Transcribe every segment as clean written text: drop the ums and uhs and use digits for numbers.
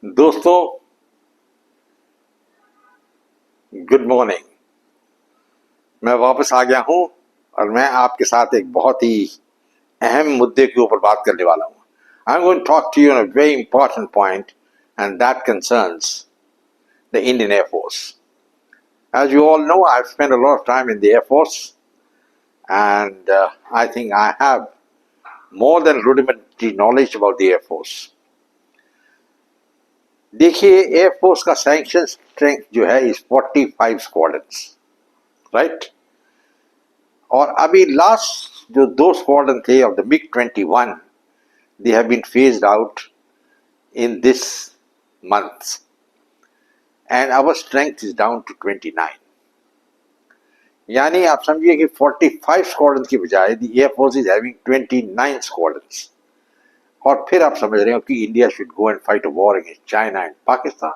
दोस्तों, good morning. मैं वापस आ गया हूं और मैं आपके साथ एक बहुत ही अहम मुद्दे के ऊपर बात करने वाला हूं। I am going to talk to you on a very important point and that concerns the Indian Air Force. As you all know, I've spent a lot of time in the Air Force and I think I have more than rudimentary knowledge about the Air Force. देखिए, air force का sanction strength जो है is 45 squadrons, right. और अभी last जो 2 squadron थे of the MiG-21, they have been phased out in this month and our strength is down to 29। यानी आप समझिए कि 45 स्क्वाड्रन की बजाय the Air Force is having 29 squadrons. और फिर आप समझ रहे हो कि India should go and fight a war against China and Pakistan.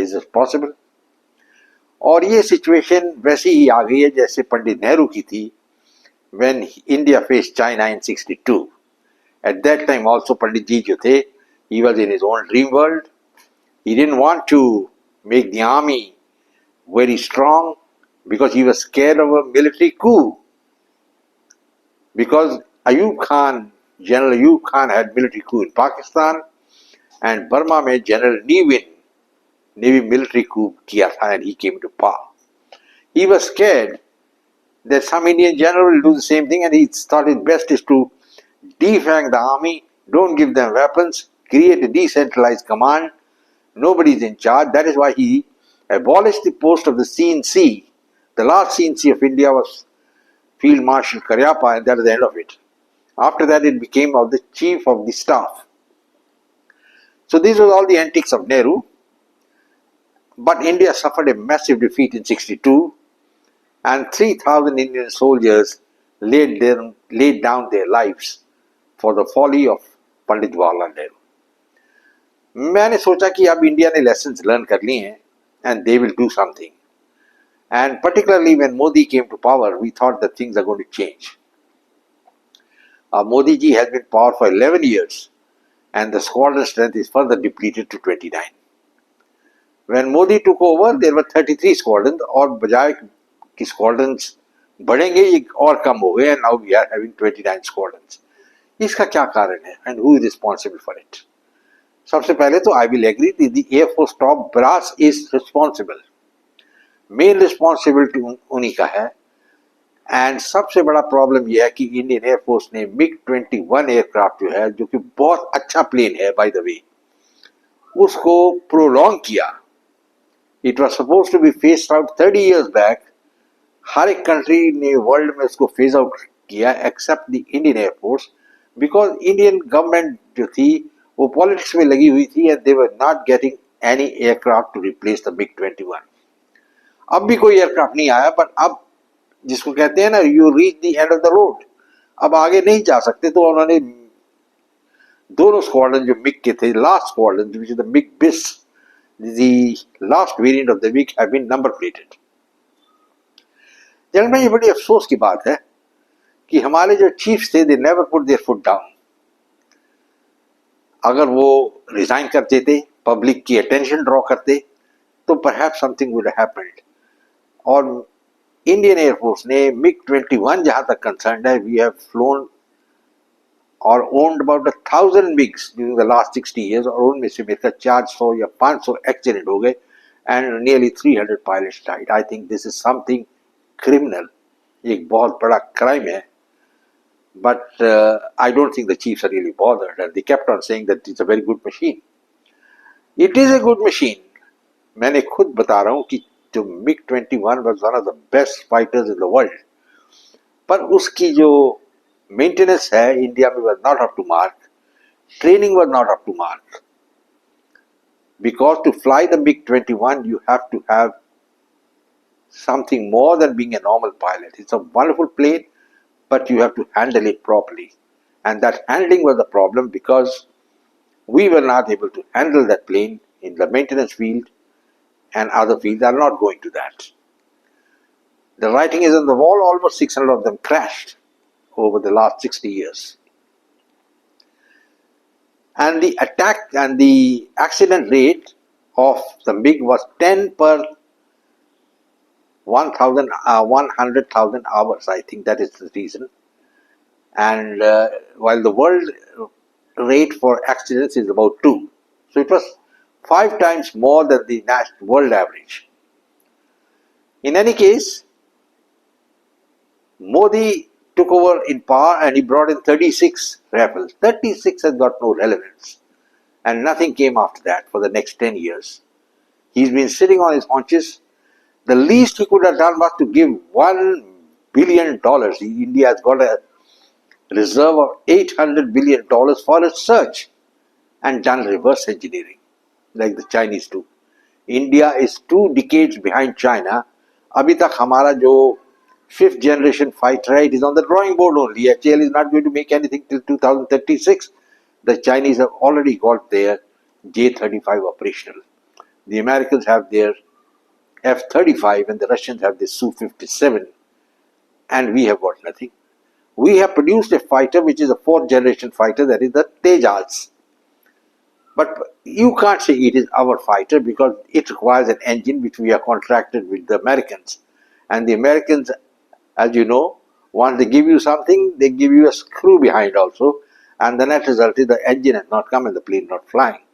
Is this possible? और ये सिचुएशन वैसी ही आ गई है जैसे पंडित नेहरू की थी when India faced China in 62. At that time also Pandit ji jo the, he was in his own dream world. He didn't want to make the army very strong because he was scared of a military coup. Because General Ayub Khan had military coup in Pakistan and Burma में General Navy military coup किया था and he came to power. He was scared that some Indian general will do the same thing and he thought it best is to defang the army, don't give them weapons, create a decentralized command, nobody is in charge. That is why he abolished the post of the CNC. The last CNC of India was Field Marshal Karyappa and that is the end of it. After that it became of the Chief of the Staff. So these were all the antics of Nehru. But India suffered a massive defeat in 62 and 3,000 Indian soldiers laid down their lives for the folly of Pandit Jawaharlal Nehru. मैंने सोचा कि अब India ने lessons learn कर लिए हैं and they will do something. And particularly when Modi came to power, we thought that things are going to change. Modi ji has been in power for 11 years and the squadron strength is further depleted to 29. When Modi took over, there were 33 squadrons और बजाय कि squadrons बढ़ेंगे ये और कम हो गए and now we are having 29 squadrons. इसका क्या कारण है and who is responsible for it? सबसे पहले तो I will agree that the Air Force top brass is responsible. Main responsibility उन्हीं का है and सबसे बड़ा प्रॉब्लम यह है कि इंडियन एयरफोर्स ने MiG-21 एयरक्राफ्ट जो है, जो कि बहुत अच्छा प्लेन है बाय द वे, उसको प्रोलॉन्ग किया. It was supposed to be phased out 30 years back. हर एक कंट्री ने वर्ल्ड में उसको फेज आउट किया except the Indian Air Force because Indian government जो थी वो पॉलिटिक्स में लगी हुई थी and they were not getting any aircraft to replace the MiG-21. अब भी कोई एयरक्राफ्ट नहीं आया बट अब जिसको कहते हैं ना you reach the end of the road, अब आगे नहीं जा सकते. तो उन्होंने दोनों स्क्वाड्रन जो मिग के थे, last squadron which is the MiG बिस, the last variant of the MiG have been number plated. General में ये बड़ी अफसोस की बात है कि हमारे जो चीफ्स थे they never put there foot down. अगर वो रिजाइन कर देते, पब्लिक की अटेंशन ड्रॉ करते तो perhaps something would have happened. और इंडियन एयरफोर्स ने MiG-21 जहां तक कंसर्न्ड है, वी हैव फ्लोन और owned about 1,000 MiGs during the last 60 years और उनमें से मेरे 400 या 500 एक्सीडेंट हो गए and nearly 300 pilots died. I think this is something criminal. एक बहुत बड़ा crime है. But I don't think the chiefs are really bothered and they kept on saying that it's a very good machine. It is a good machine. मैंने खुद बता रहा हूँ कि जो MiG-21 was one of the best fighters in the world. पर उसकी जो मेंटेनेंस है इंडिया में was not up to mark. Training was not up to mark. Because to fly the MiG-21 you have to have something more than being a normal pilot. It's a wonderful plane but you have to handle it properly. And that handling was the problem because we were not able to handle that plane in the maintenance field and other fields are not going to that. The writing is on the wall, almost 600 of them crashed over the last 60 years. and the attack and the accident rate of the MiG was 10 per 100,000 hours. I think that is the reason. And while the world rate for accidents is about 2, so it was 5 times more than the world average. In any case, Modi took over in power and he brought in 36 rifles. 36 has got no relevance, and nothing came after that for the next 10 years. He's been sitting on his haunches. The least he could have done was to give $1 billion. India has got a reserve of $800 billion for research and done reverse engineering like the Chinese do. India is 2 decades behind China. अभी तक हमारा जो 5th generation fighter है, it is on the drawing board only. HAL is not going to make anything till 2036. The Chinese have already got their J-35 operational. The Americans have their F-35 and the Russians have the Su-57, and we have got nothing. We have produced a fighter which is a 4th generation fighter, that is the Tejas. But you can't say it is our fighter because it requires an engine which we are contracted with the Americans. And the Americans, as you know, once they give you something, they give you a screw behind also. And the net result is the engine has not come and the plane not flying.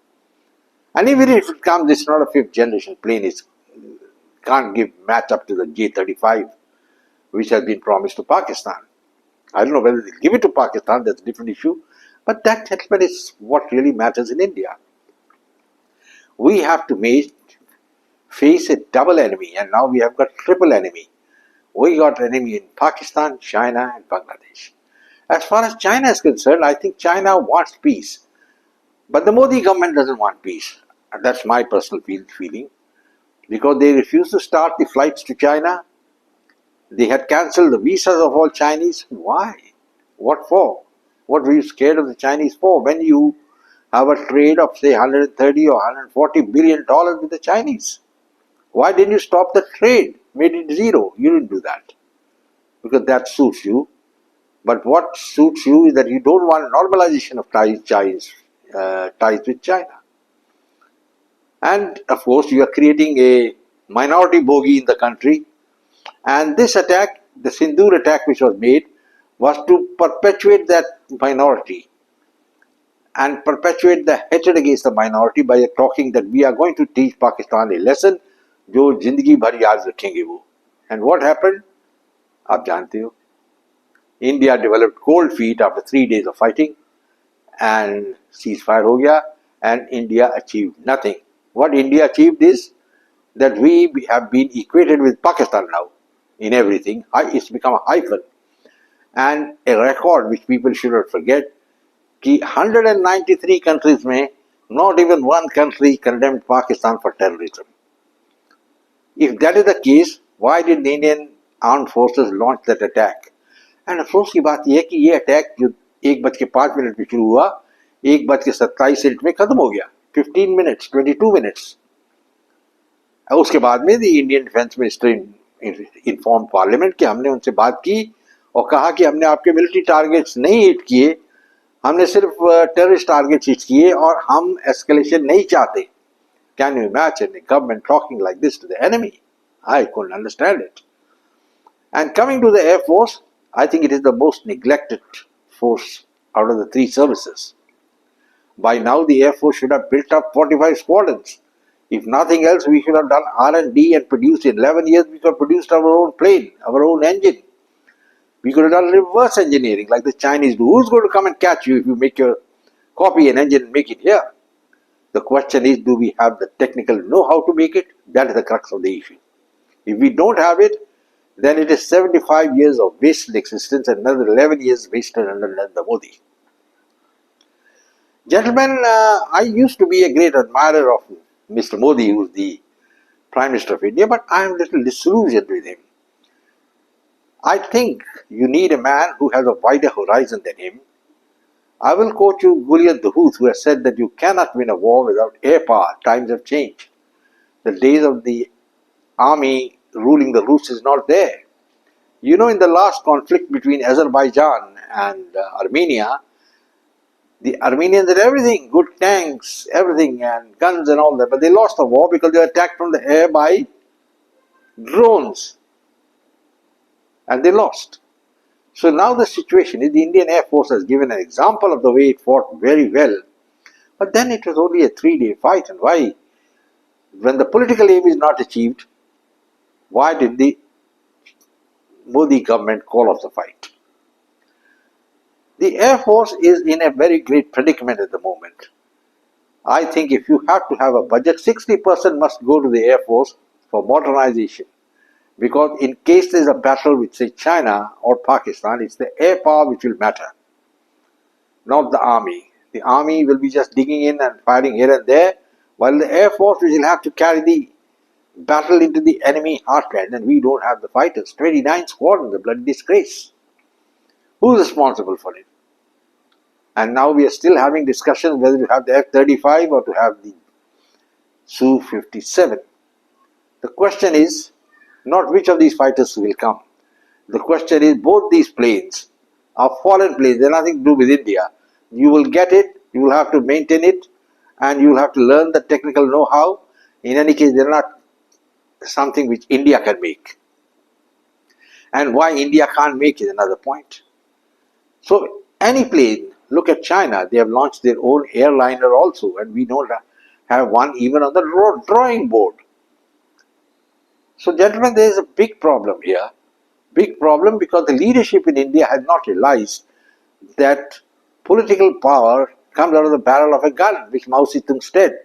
And even if it comes, it's not a 5th generation plane. It can't match up to the J-35, which has been promised to Pakistan. I don't know whether they'll give it to Pakistan, that's a different issue. But that, gentlemen, is what really matters in India. We have to face a double enemy, and now we have got triple enemy. We got enemy in Pakistan, China, and Bangladesh. As far as China is concerned, I think China wants peace. But the Modi government doesn't want peace. And that's my personal feeling. Because they refuse to start the flights to China. They had cancelled the visas of all Chinese. Why? What for? What were you scared of the Chinese for? When you have a trade of say 130 or 140 billion dollars with the Chinese, why didn't you stop the trade? Made it zero. You didn't do that because that suits you. But what suits you is that you don't want normalization of ties with China. And of course, you are creating a minority bogey in the country. And this attack, the Sindoor attack which was made, was to perpetuate that minority and perpetuate the hatred against the minority by talking that we are going to teach Pakistan a lesson जो जिंदगी भर याद रखेंगे वो. And what happened? आप जानते हो. India developed cold feet after 3 days of fighting and ceasefire हो गया and India achieved nothing. What India achieved is that we have been equated with Pakistan now in everything. It's become a hyphen. And a record which people should not forget, कि 193 countries में not even one country condemned Pakistan for terrorism. If that is the case, why did the Indian armed forces launch that attack? And अफसोस की बात यह है कि ये attack जो 1:05 में शुरू हुआ, 1:27 में खत्म हो गया. 15 minutes, 22 minutes. उसके बाद में the Indian defence minister inform parliament कि हमने उनसे बात की और कहा कि हमने आपके मिलिट्री टारगेट्स नहीं हिट किए, हमने सिर्फ टेररिस्ट टारगेट्स हिट किए और हम एस्केलेशन नहीं चाहते. Can you imagine a government talking like this to the enemy? I couldn't understand it. And coming to the Air Force, I think it is the most neglected force out of the 3 services. By now, the Air Force should have built up 45 squadrons. If nothing else, we should have done R&D and produced in 11 years. We could have produced our own plane, our own engine. We could have done reverse engineering like the Chinese do. Who's going to come and catch you if you make your copy an engine and make it here? The question is, do we have the technical know-how to make it? That is the crux of the issue. If we don't have it, then it is 75 years of wasted existence and another 11 years wasted under Narendra Modi. Gentlemen, I used to be a great admirer of Mr. Modi, who is the Prime Minister of India, but I am a little disillusioned with him. I think you need a man who has a wider horizon than him. I will quote you Gullian the Huth, who has said that you cannot win a war without air power. Times have changed. The days of the army ruling the roofs is not there. You know, in the last conflict between Azerbaijan and Armenia, The Armenians had everything, good tanks, everything, and guns and all that, but they lost the war because they were attacked from the air by drones, and they lost. So now the situation is the Indian Air Force has given an example of the way it fought very well, but then it was only a 3-day fight. And why? When the political aim is not achieved, why did the Modi government call off the fight? The Air Force is in a very great predicament at the moment. I think if you have to have a budget, 60% must go to the Air Force for modernization. Because in case there is a battle with, say, China or Pakistan, it's the air power which will matter, not the army. The army will be just digging in and firing here and there, while the Air Force will have to carry the battle into the enemy heartland, and we don't have the fighters. 29 squadrons, a bloody disgrace. Who's responsible for it? And now we are still having discussions whether to have the F-35 or to have the Su-57. The question is not which of these fighters will come. The question is both these planes are foreign planes. They're nothing to do with India. You will get it, you will have to maintain it, and you will have to learn the technical know-how. In any case, they're not something which India can make. And why India can't make is another point. So any plane, look at China, they have launched their own airliner also, and we don't have one even on the drawing board. So gentlemen, there is a big problem here. Big problem because the leadership in India has not realized that political power comes out of the barrel of a gun, which Mao Zedong said.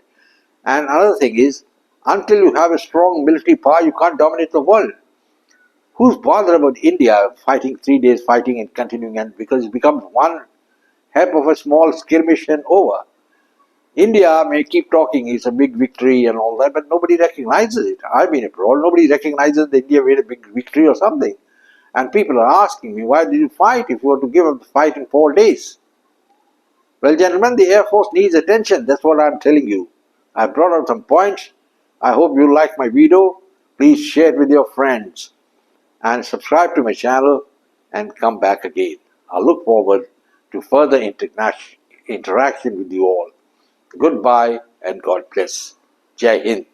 And another thing is, until you have a strong military power, you can't dominate the world. Who's bothered about India fighting 3 days, fighting and continuing, and because it becomes one help of a small skirmish and over. India may keep talking, it's a big victory and all that, but nobody recognizes it. I've been abroad, nobody recognizes that India made a big victory or something. And people are asking me, why did you fight if you were to give up the fight in 4 days? Well, gentlemen, the Air Force needs attention. That's what I'm telling you. I brought out some points. I hope you like my video. Please share it with your friends and subscribe to my channel and come back again. I look forward to further interaction with you all. Goodbye and God bless. Jai Hind.